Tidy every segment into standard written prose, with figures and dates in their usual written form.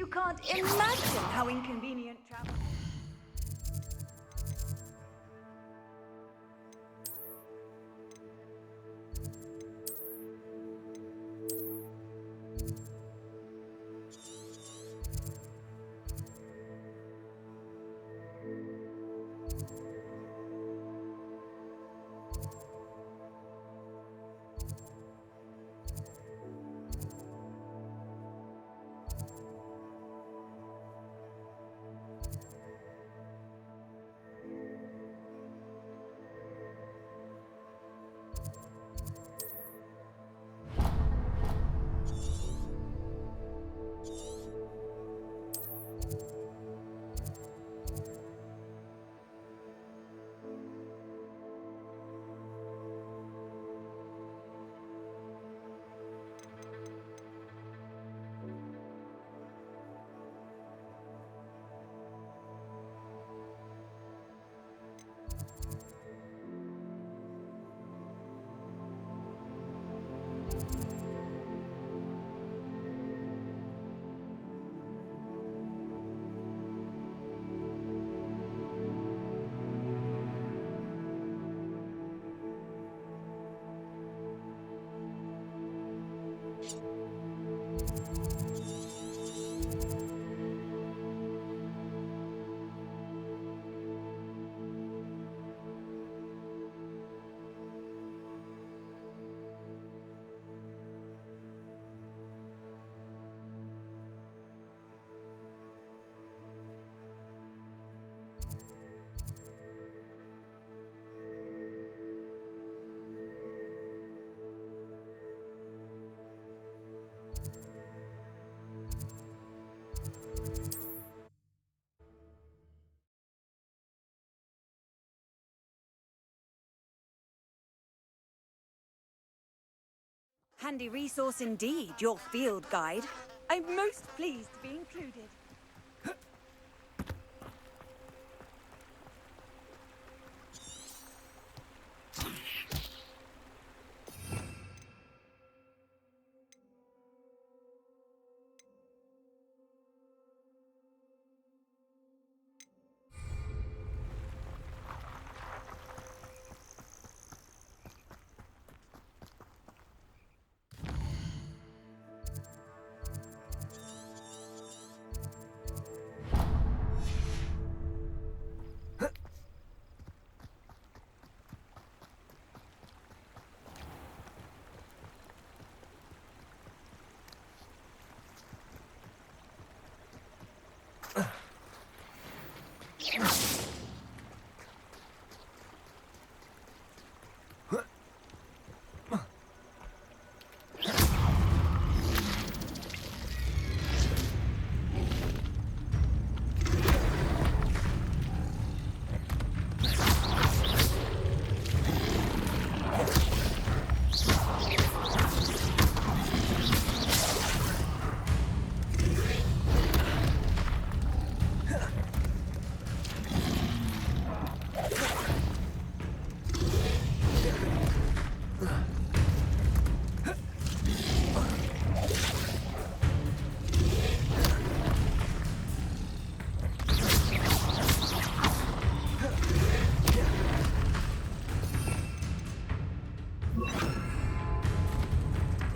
You can't imagine how inconvenient travel... Handy resource indeed, your field guide. I'm most pleased to be included.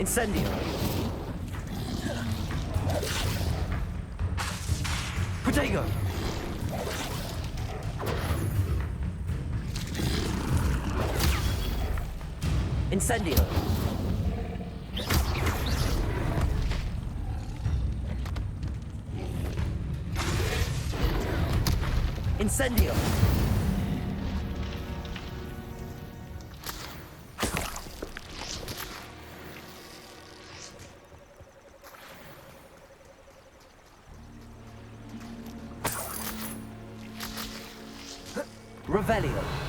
Incendio. Protego. Incendio. Incendio. Revelio.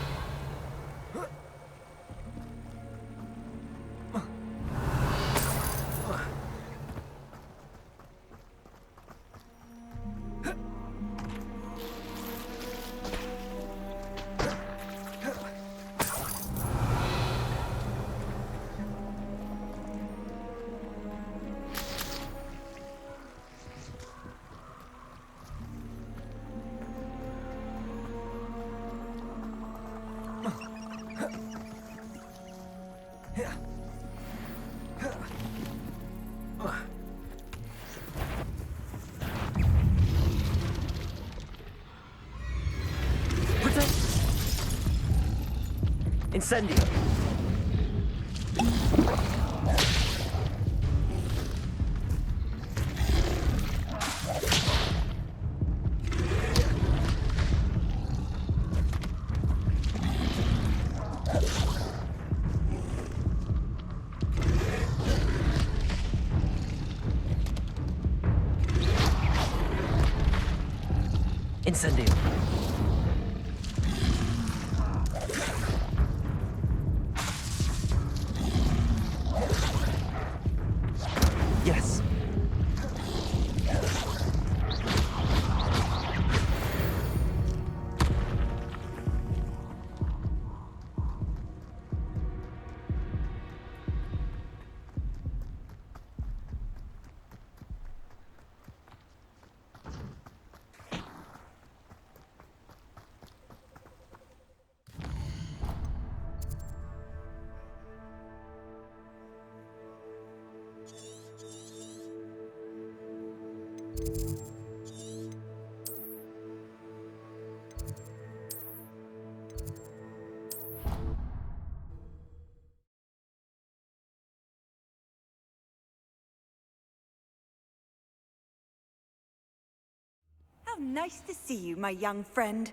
Incendio. Incendio. Yes. How nice to see you, my young friend.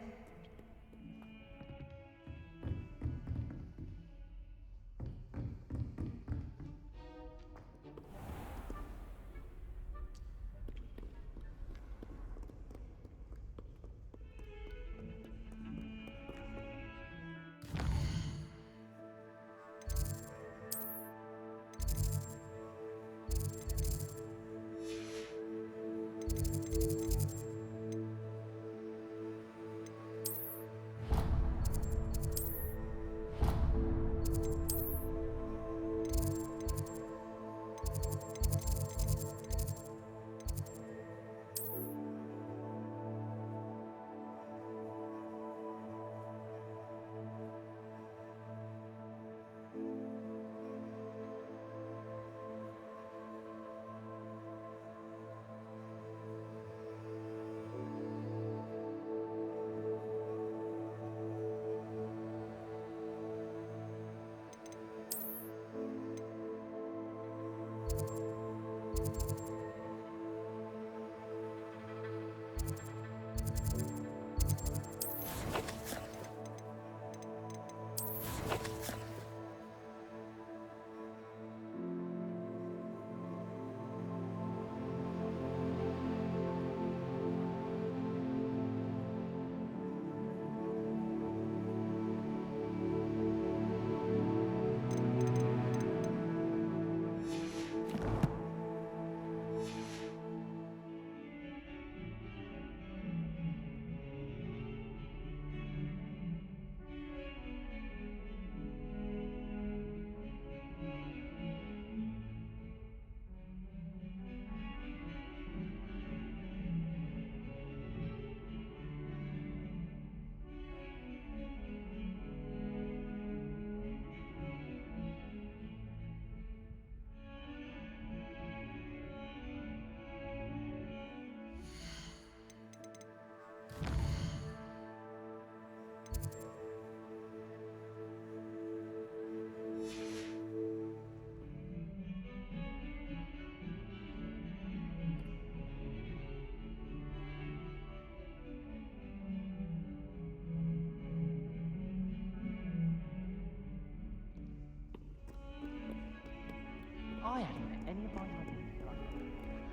I hadn't met any of my neighbours.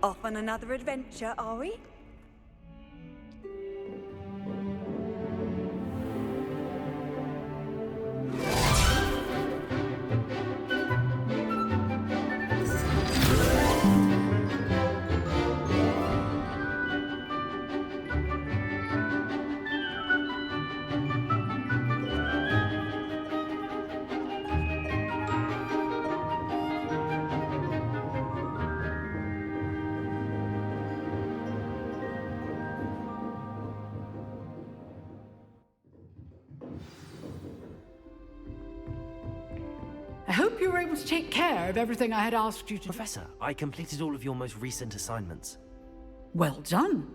Off on another adventure, are we? I hope you were able to take care of everything I had asked you to do. Professor, I completed all of your most recent assignments. Well done.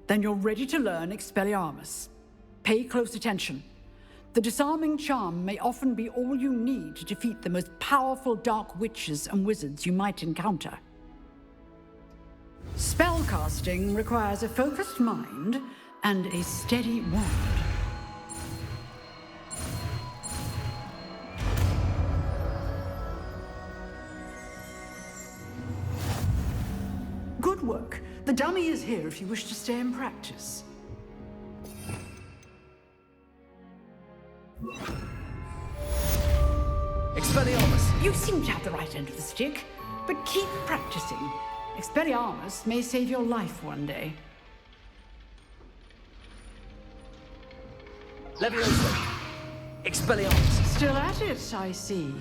Then you're ready to learn Expelliarmus. Pay close attention. The disarming charm may often be all you need to defeat the most powerful dark witches and wizards you might encounter. Spellcasting requires a focused mind and a steady wand. Good work. The dummy is here if you wish to stay and practice. Expelliarmus! You seem to have the right end of the stick, but keep practicing. Expelliarmus may save your life one day. Leviosa! Expelliarmus! Still at it, I see.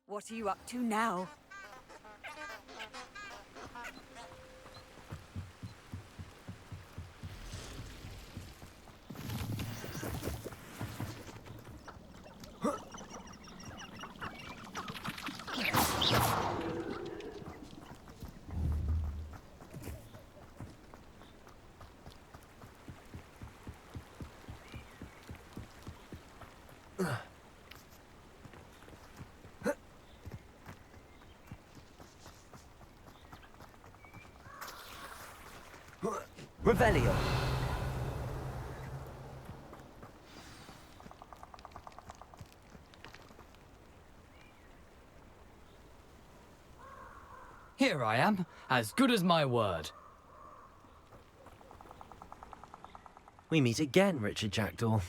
What are you up to now? Revelio! Here I am, as good as my word. We meet again, Richard Jackdaw.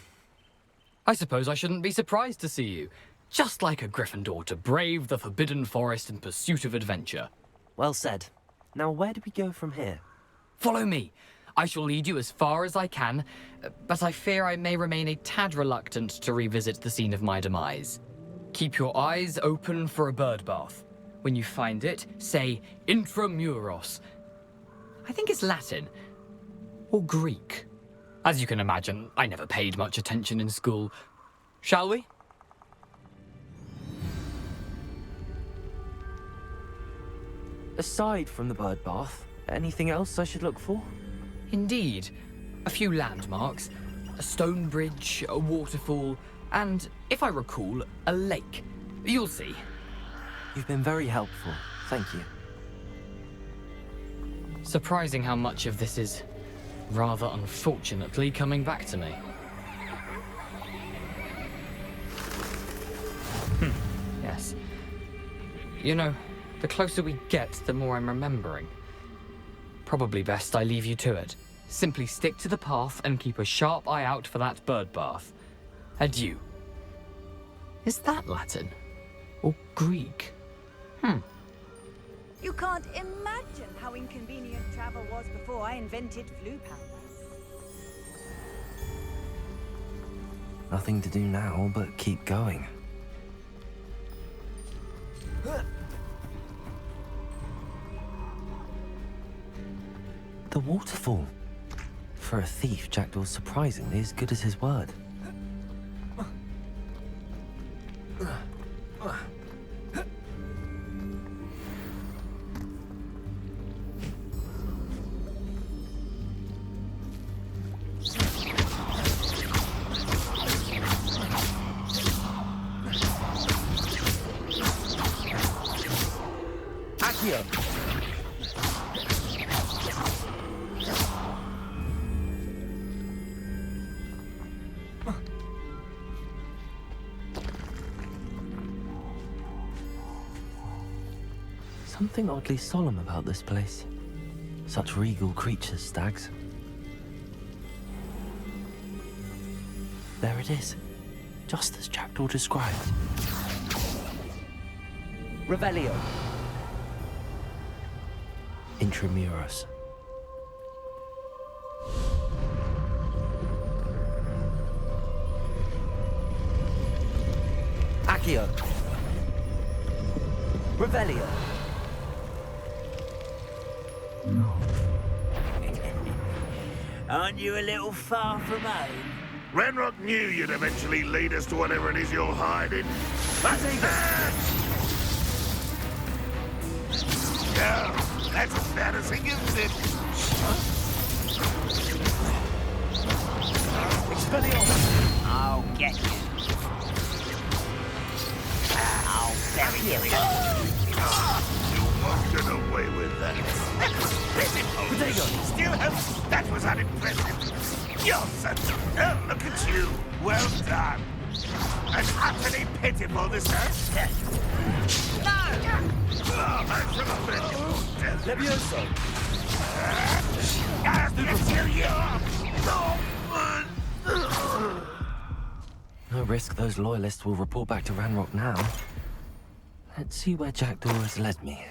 I suppose I shouldn't be surprised to see you. Just like a Gryffindor to brave the Forbidden Forest in pursuit of adventure. Well said. Now where do we go from here? Follow me. I shall lead you as far as I can, but I fear I may remain a tad reluctant to revisit the scene of my demise. Keep your eyes open for a bird bath. When you find it, say intramuros. I think it's Latin. Or Greek. As you can imagine, I never paid much attention in school. Shall we? Aside from the bird bath, anything else I should look for? Indeed. A few landmarks, a stone bridge, a waterfall, and, if I recall, a lake. You'll see. You've been very helpful. Thank you. Surprising how much of this is, rather unfortunately, coming back to me. Yes. You know, the closer we get, the more I'm remembering. Probably best I leave you to it. Simply stick to the path and keep a sharp eye out for that bird bath. Adieu. Is that Latin? Or Greek? You can't imagine how inconvenient travel was before I invented flu powder. Nothing to do now but keep going. The waterfall. For a thief, Jackdaw's surprisingly as good as his word. Accio! Something oddly solemn about this place. Such regal creatures, stags. There it is, just as Jackdaw described. Revelio. Intramuros. Accio. Revelio. Aren't you a little far from home? Ranrock knew you'd eventually lead us to whatever it is you're hiding. Now, that's fantasygaming. I'll get you. I'll bury you. You won't get away with that. Still have... That was unimpressive. You're such... Oh, look at you. Well done. And utterly pitiful this earth. No! Oh, I should have been dead. Levioso. No risk those loyalists will report back to Ranrock now. Let's see where Jackdaw has led me.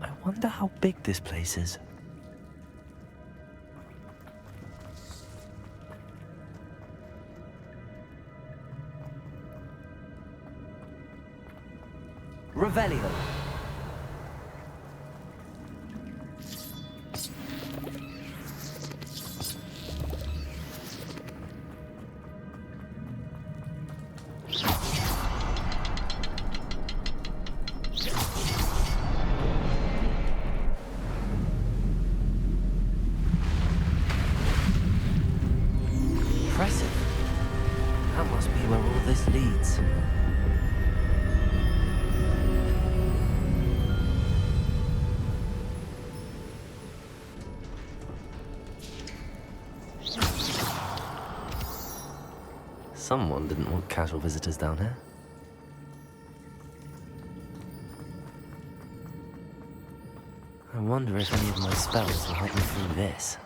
I wonder how big this place is. Revelio. Impressive. That must be where all this leads. Someone didn't want casual visitors down here. I wonder if any of my spells will help me through this.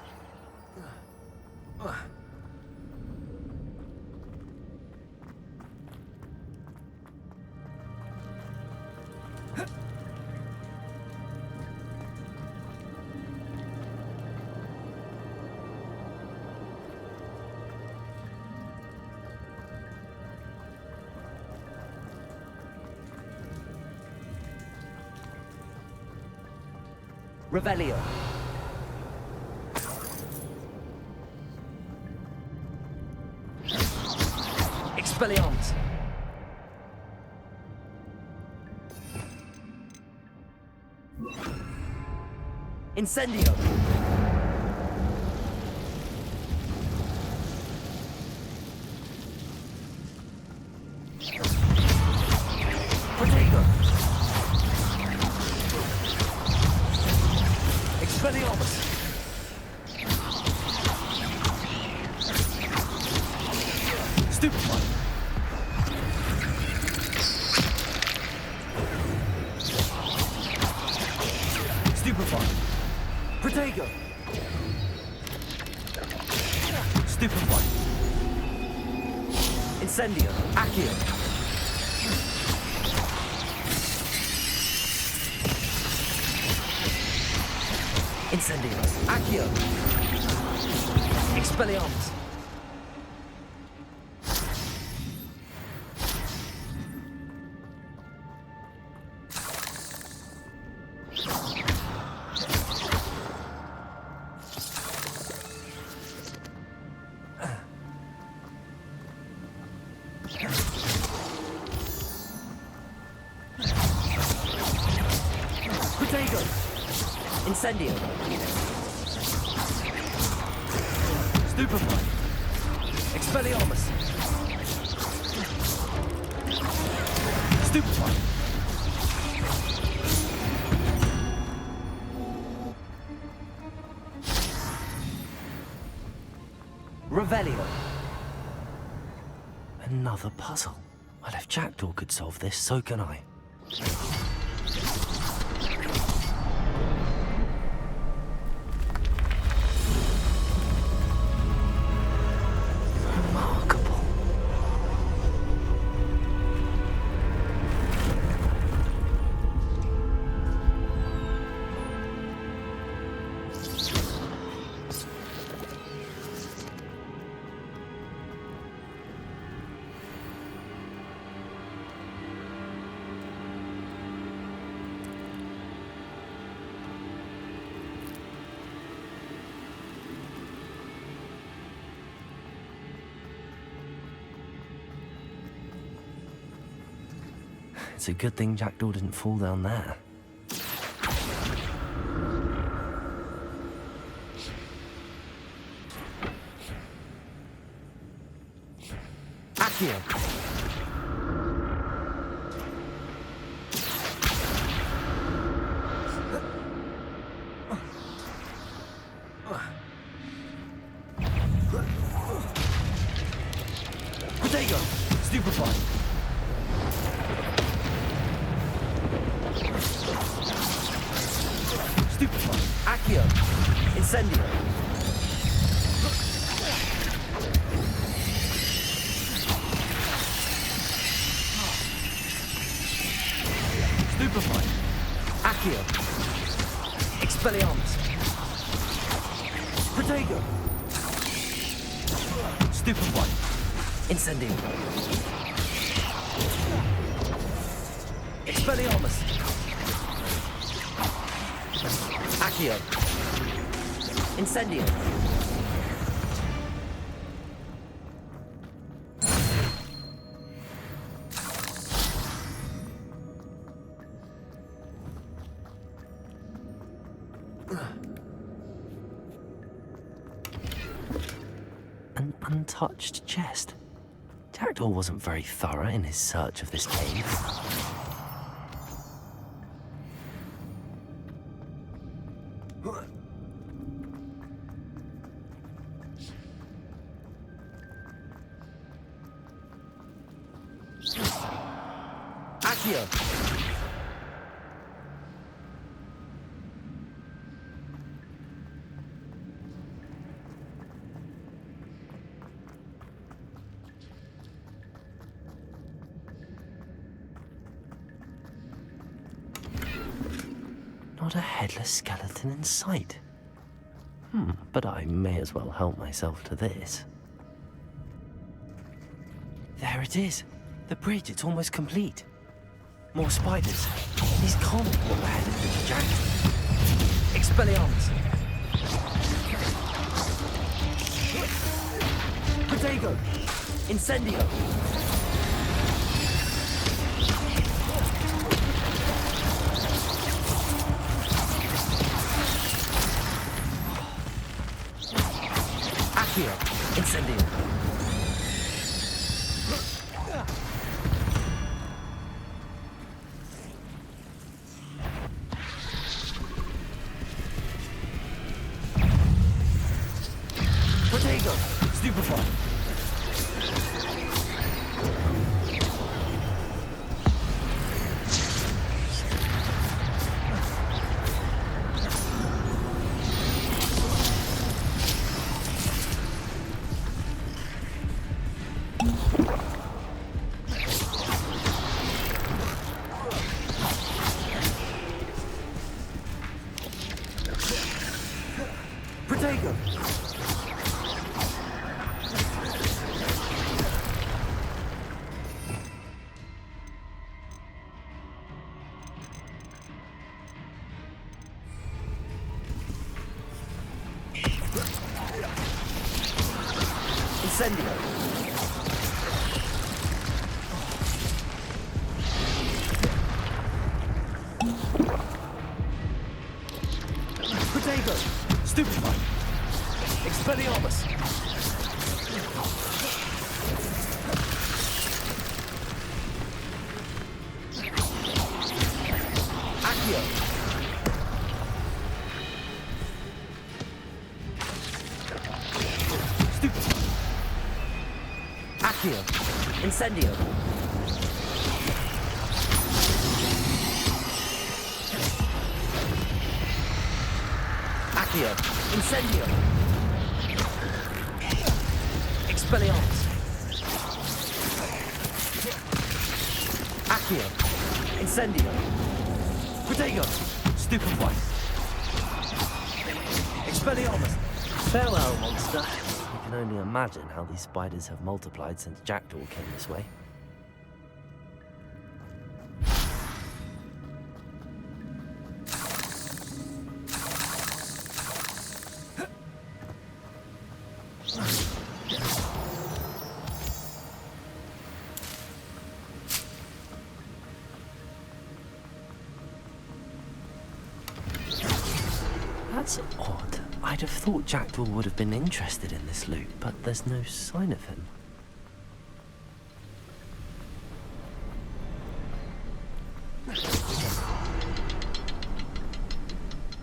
Revelio. Expelliarmus. Incendio. Protego. Expelliarmus. Stupefy. Stupefy. Protego. Stupefy. Incendio. Accio. Incendio. Accio. Expelliarmus. Protego! Incendio! Stupefy! Expelliarmus! Stupefy! Revelio! Another puzzle. Well, if Jackdaw could solve this, so can I. Remarkable. It's a good thing Jackdaw didn't fall down there. Accio! Protego! Stupefy! Stupefy! Accio! Incendio! Stupefy! Accio! Expelliarmus! Protego! Stupefy! Incendio! Expelliarmus! Accio! Incendio! An untouched chest. Jackdaw wasn't very thorough in his search of this cave. Accio! Not a headless skeleton in sight. But I may as well help myself to this. There it is. The bridge, it's almost complete. More spiders. These can't be what we're headed to Jack. Expelliarmus. Protego. Incendio. Accio. Incendio. Protego! Stupefy! Protego! Incendio! Protego! Stupefy! Expelliarmus! Accio! Stupefy! Accio! Incendio! Accio! Incendio! Expelliarmus! Accio! Incendio! Protego! Stupefy! Expelliarmus! Farewell, monster. You can only imagine how these spiders have multiplied since Jackdaw came this way. That's odd. I'd have thought Jackdaw would have been interested in this loot, but there's no sign of him.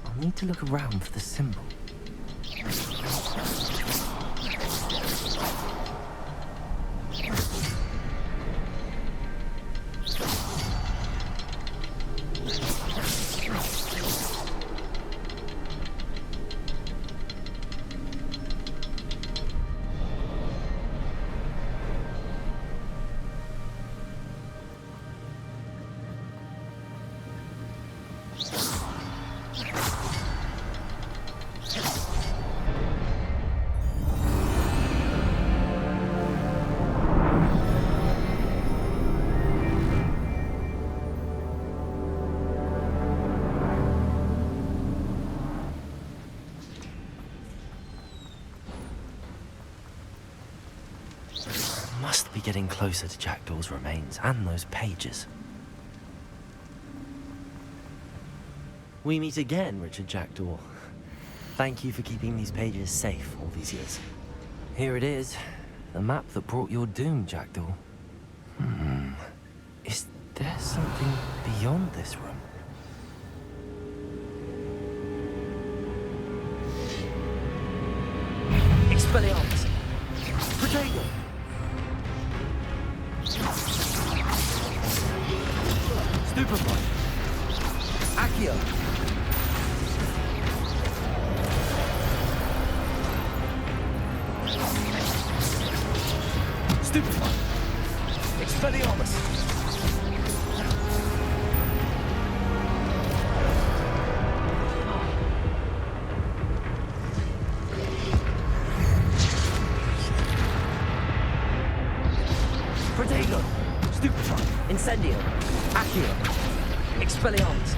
I'll need to look around for the symbol. Must be getting closer to Jackdaw's remains and those pages. We meet again, Richard Jackdaw. Thank you for keeping these pages safe all these years. Here it is, the map that brought your doom, Jackdaw. Is there something beyond this room? Expelliarmus! Protego! Stupefy! Accio! Stupefy! Expelliarmus! Protego! Stupefy! Incendio! Accio! Expelliarmus!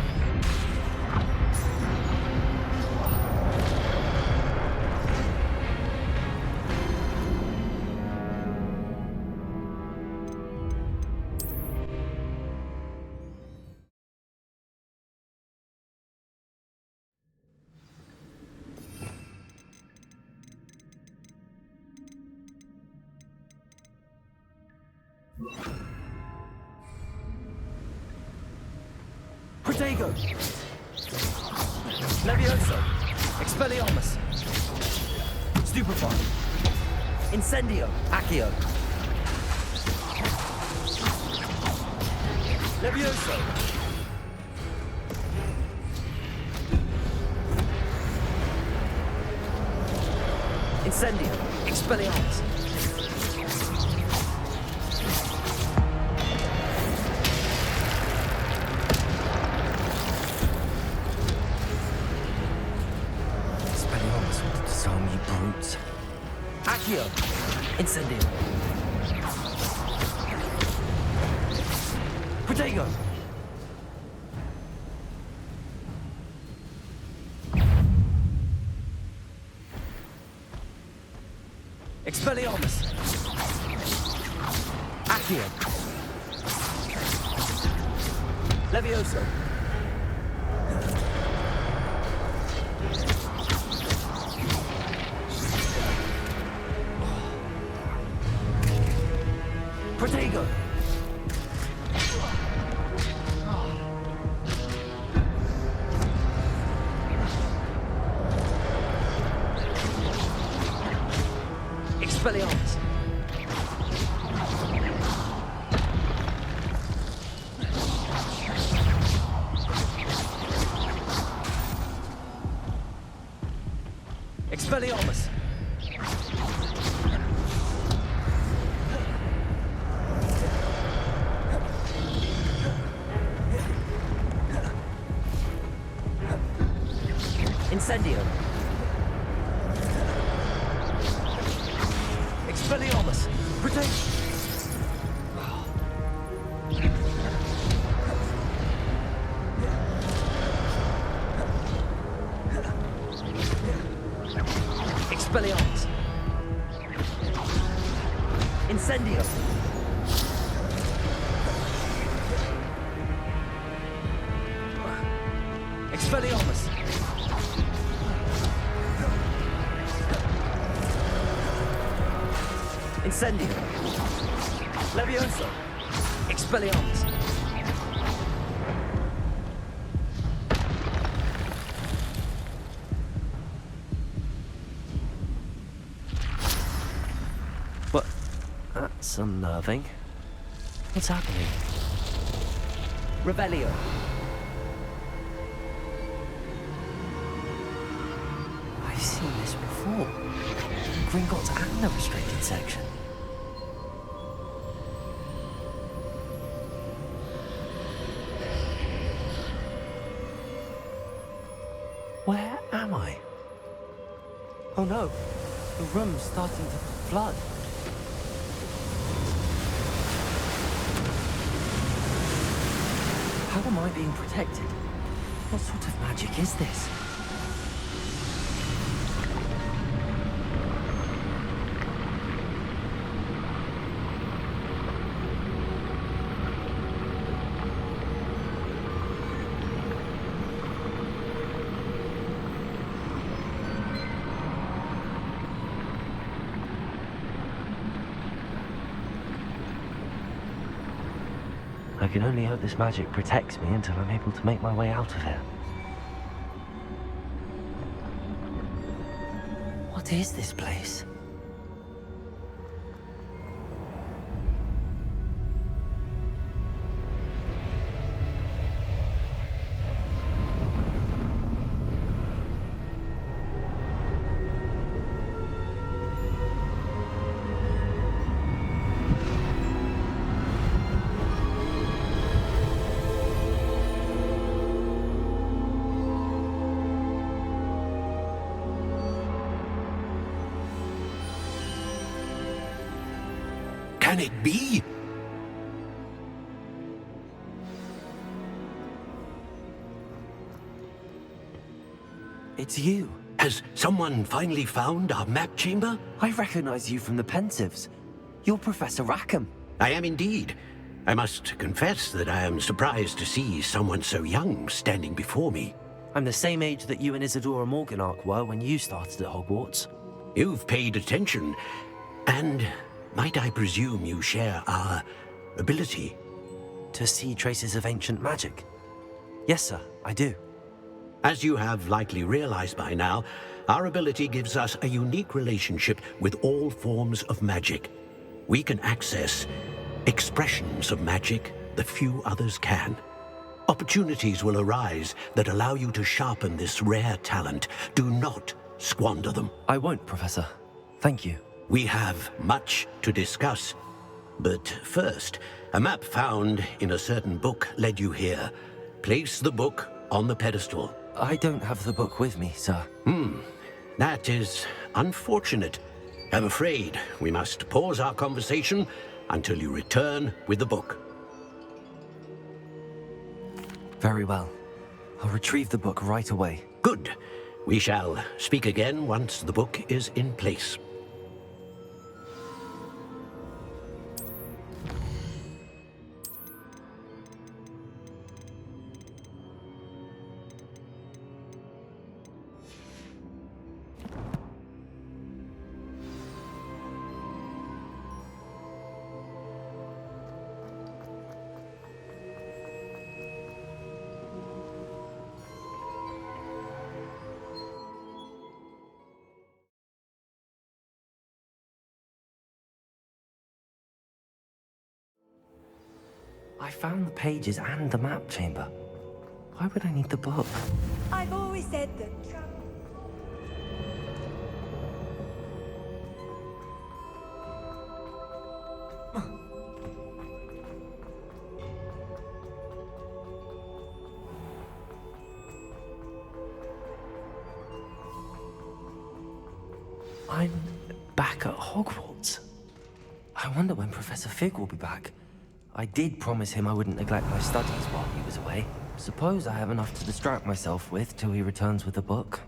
Protego! Levioso! Expelliarmus! Stupefy! Incendio! Accio! Levioso! Incendio! Expelliarmus! Brutes. Accio! Incendio! Protego! Expelliarmus! Accio! Levioso! Expelliarmus! Expelliarmus! Incendio! Expelliarmus! Protect! Expelliarmus! Incendio! Expelliarmus! Incendio! Levioso! Expelliarmus! What? That's unnerving. What's happening? Revelio! I've seen this before. Gringotts and the restricted section. Where am I? Oh no, the room's starting to flood. How am I being protected? What sort of magic is this? I can only hope this magic protects me until I'm able to make my way out of here. What is this place? Can it be? It's you. Has someone finally found our map chamber? I recognize you from the Pensives. You're Professor Rackham. I am indeed. I must confess that I am surprised to see someone so young standing before me. I'm the same age that you and Isadora Morganach were when you started at Hogwarts. You've paid attention, and might I presume you share our ability? To see traces of ancient magic? Yes, sir, I do. As you have likely realized by now, our ability gives us a unique relationship with all forms of magic. We can access expressions of magic that few others can. Opportunities will arise that allow you to sharpen this rare talent. Do not squander them. I won't, Professor. Thank you. We have much to discuss. But first, a map found in a certain book led you here. Place the book on the pedestal. I don't have the book with me, sir. That is unfortunate. I'm afraid we must pause our conversation until you return with the book. Very well. I'll retrieve the book right away. Good. We shall speak again once the book is in place. I found the pages and the map chamber. Why would I need the book? I've always said that. I'm back at Hogwarts. I wonder when Professor Fig will be back. I did promise him I wouldn't neglect my studies while he was away. Suppose I have enough to distract myself with till he returns with the book.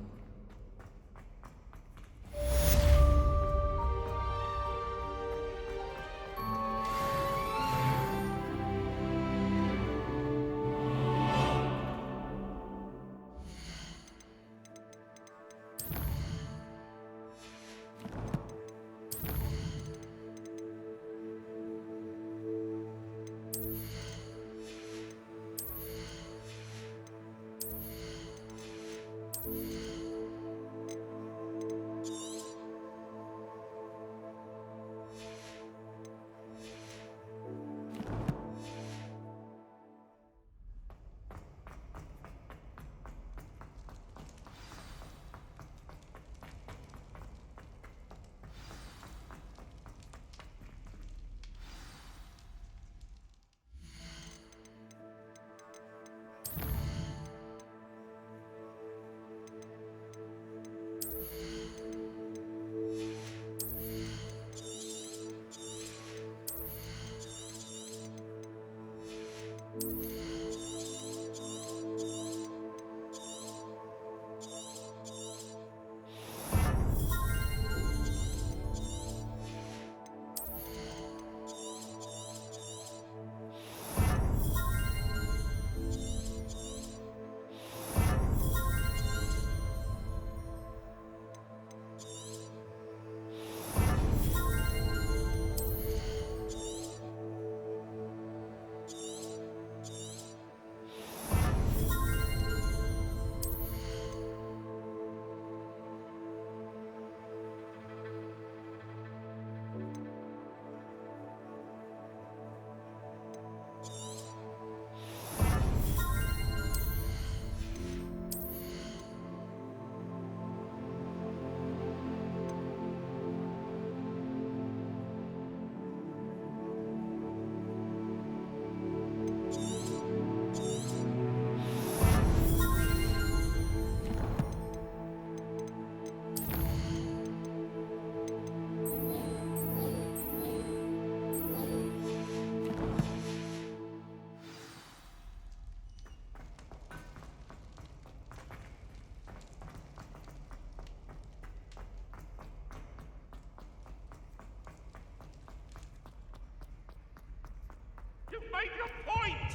You've made your point!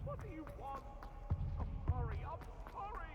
What do you want? I'm sorry, I'm sorry!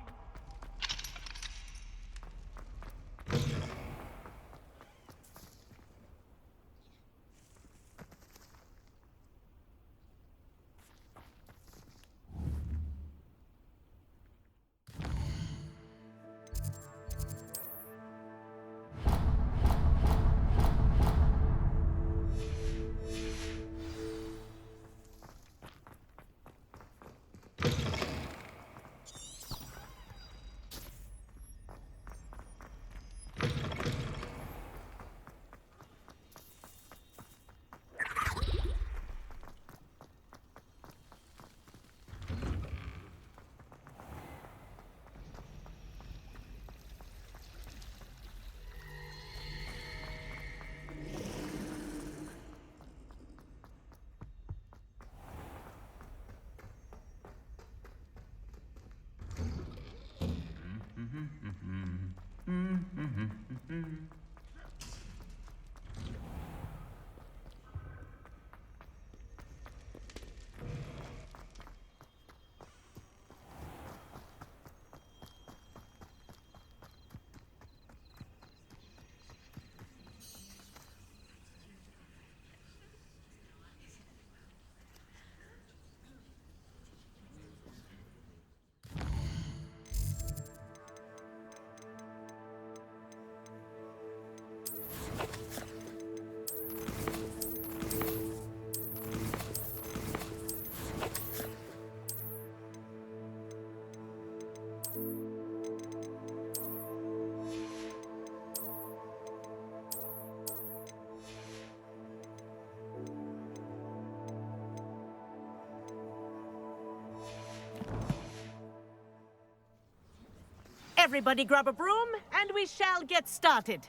Everybody grab a broom, and we shall get started.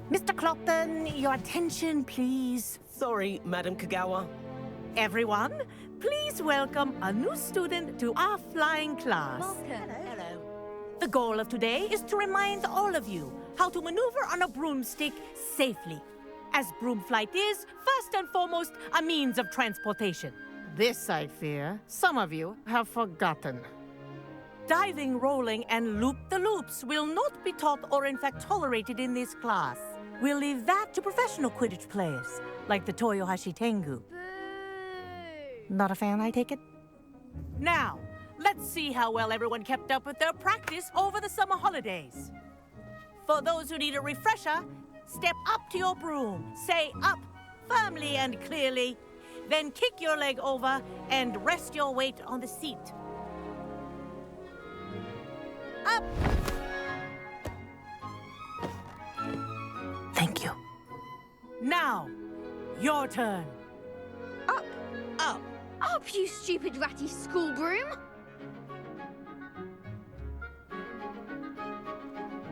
Mr. Clopton, your attention, please. Sorry, Madam Kagawa. Everyone, please welcome a new student to our flying class. Hello. The goal of today is to remind all of you how to maneuver on a broomstick safely, as broom flight is, first and foremost, a means of transportation. This, I fear, some of you have forgotten. Diving, rolling, and loop-the-loops will not be taught or in fact tolerated in this class. We'll leave that to professional Quidditch players, like the Toyohashi Tengu. Not a fan, I take it? Now, let's see how well everyone kept up with their practice over the summer holidays. For those who need a refresher, step up to your broom, say up firmly and clearly, then kick your leg over and rest your weight on the seat. Up! Thank you. Now, your turn. Up! Up! Up, you stupid ratty school broom!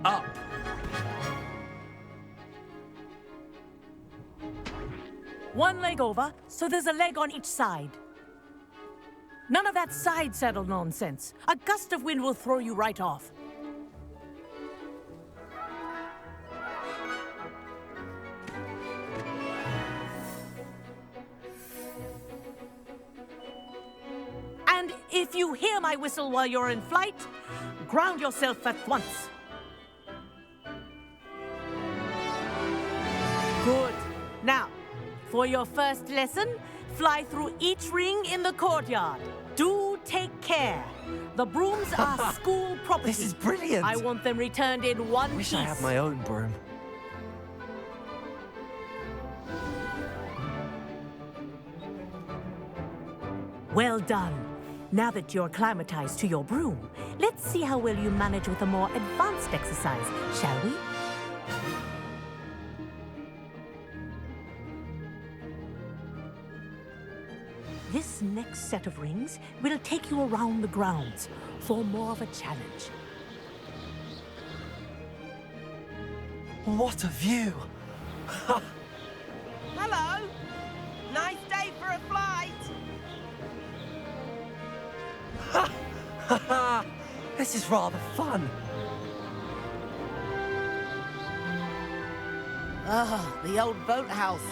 Up! One leg over, so there's a leg on each side. None of that side saddle nonsense. A gust of wind will throw you right off. And if you hear my whistle while you're in flight, ground yourself at once. Good. Now, for your first lesson, fly through each ring in the courtyard. Do take care. The brooms are school property. This is brilliant. I want them returned in one Wish piece. I had my own broom. Well done. Now that you're acclimatized to your broom, let's see how well you manage with a more advanced exercise, shall we? This next set of rings will take you around the grounds for more of a challenge. What a view! Hello! Nice day for a flight! This is rather fun. Ah, the old boathouse.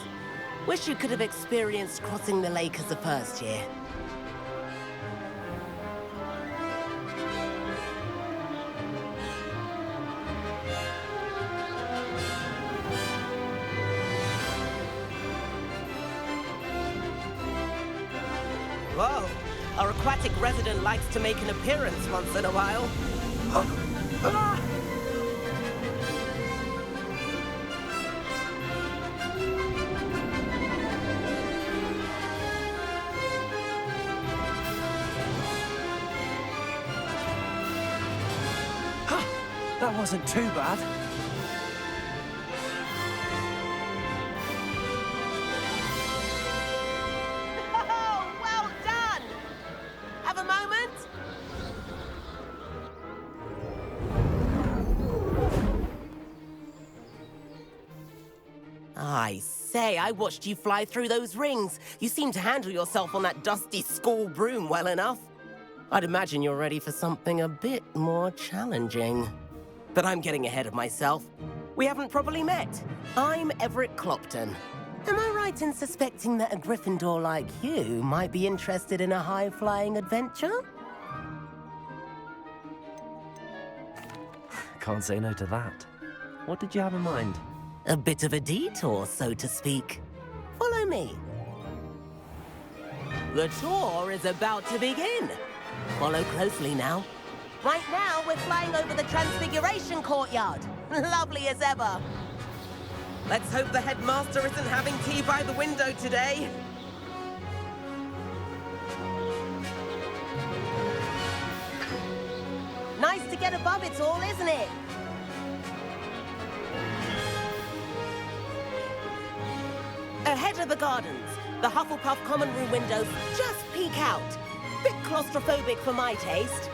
Wish you could have experienced crossing the lake as a first year. Whoa! Our aquatic resident likes to make an appearance once in a while. That wasn't too bad. Oh, well done! Have a moment? I say, I watched you fly through those rings. You seem to handle yourself on that dusty school broom well enough. I'd imagine you're ready for something a bit more challenging. But I'm getting ahead of myself. We haven't properly met. I'm Everett Clopton. Am I right in suspecting that a Gryffindor like you might be interested in a high-flying adventure? Can't say no to that. What did you have in mind? A bit of a detour, so to speak. Follow me. The tour is about to begin. Follow closely now. Right now, we're flying over the Transfiguration Courtyard. Lovely as ever. Let's hope the headmaster isn't having tea by the window today. Nice to get above it all, isn't it? Ahead of the gardens, the Hufflepuff common room windows just peek out. bit claustrophobic for my taste.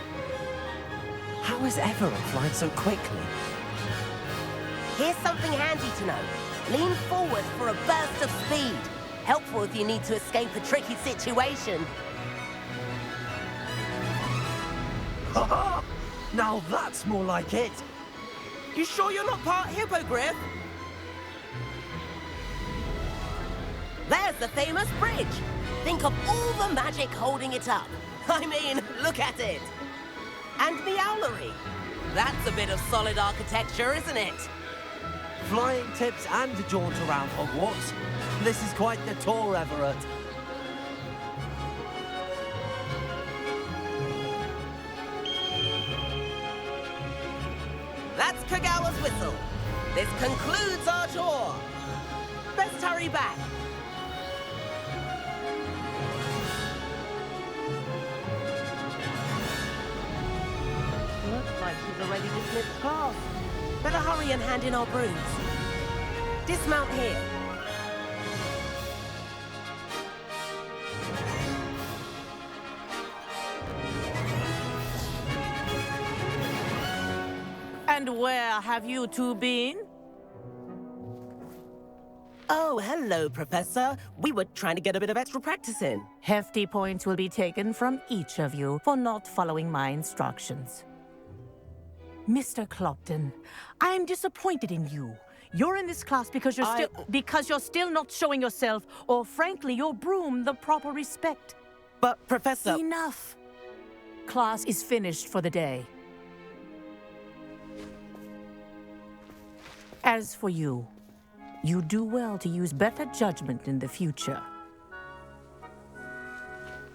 How is everyone flying so quickly? Here's something handy to know. Lean forward for a burst of speed. Helpful if you need to escape a tricky situation. Now that's more like it. You sure you're not part hippogriff? There's the famous bridge. Think of all the magic holding it up. I mean, look at it. And the owlery. That's a bit of solid architecture, isn't it? Flying tips and a jaunt around Hogwarts. This is quite the tour, Everett. That's Kagawa's whistle. This concludes our tour. Best hurry back. Looks like she's already dismissed class. Better hurry and hand in our brooms. Dismount here. And where have you two been? Oh, hello, Professor. We were trying to get a bit of extra practice in. Hefty points will be taken from each of you for not following my instructions. Mr. Clopton, I'm disappointed in you. You're in this class because you're still not showing yourself, or frankly, your broom the proper respect. But, Professor... Enough. Class is finished for the day. As for you, you do well to use better judgment in the future.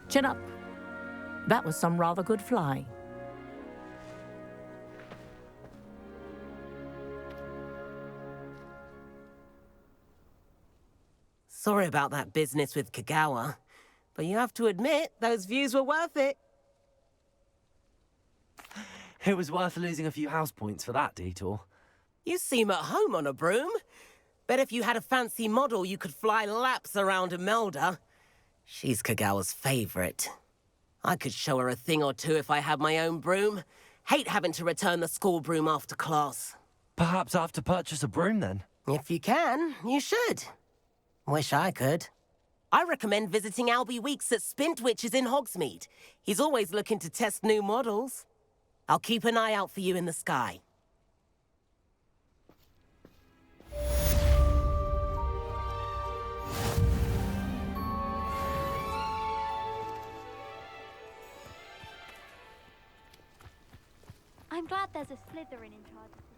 Chin up. That was some rather good flying. Sorry about that business with Kagawa, but you have to admit, those views were worth it. It was worth losing a few house points for that detour. You seem at home on a broom. Bet if you had a fancy model, you could fly laps around Imelda. She's Kagawa's favorite. I could show her a thing or two if I had my own broom. Hate having to return the school broom after class. Perhaps I have to purchase a broom then. If you can, you should. Wish I could. I recommend visiting Albie Weeks at Spintwitches in Hogsmeade. He's always looking to test new models. I'll keep an eye out for you in the sky. I'm glad there's a Slytherin in charge of this.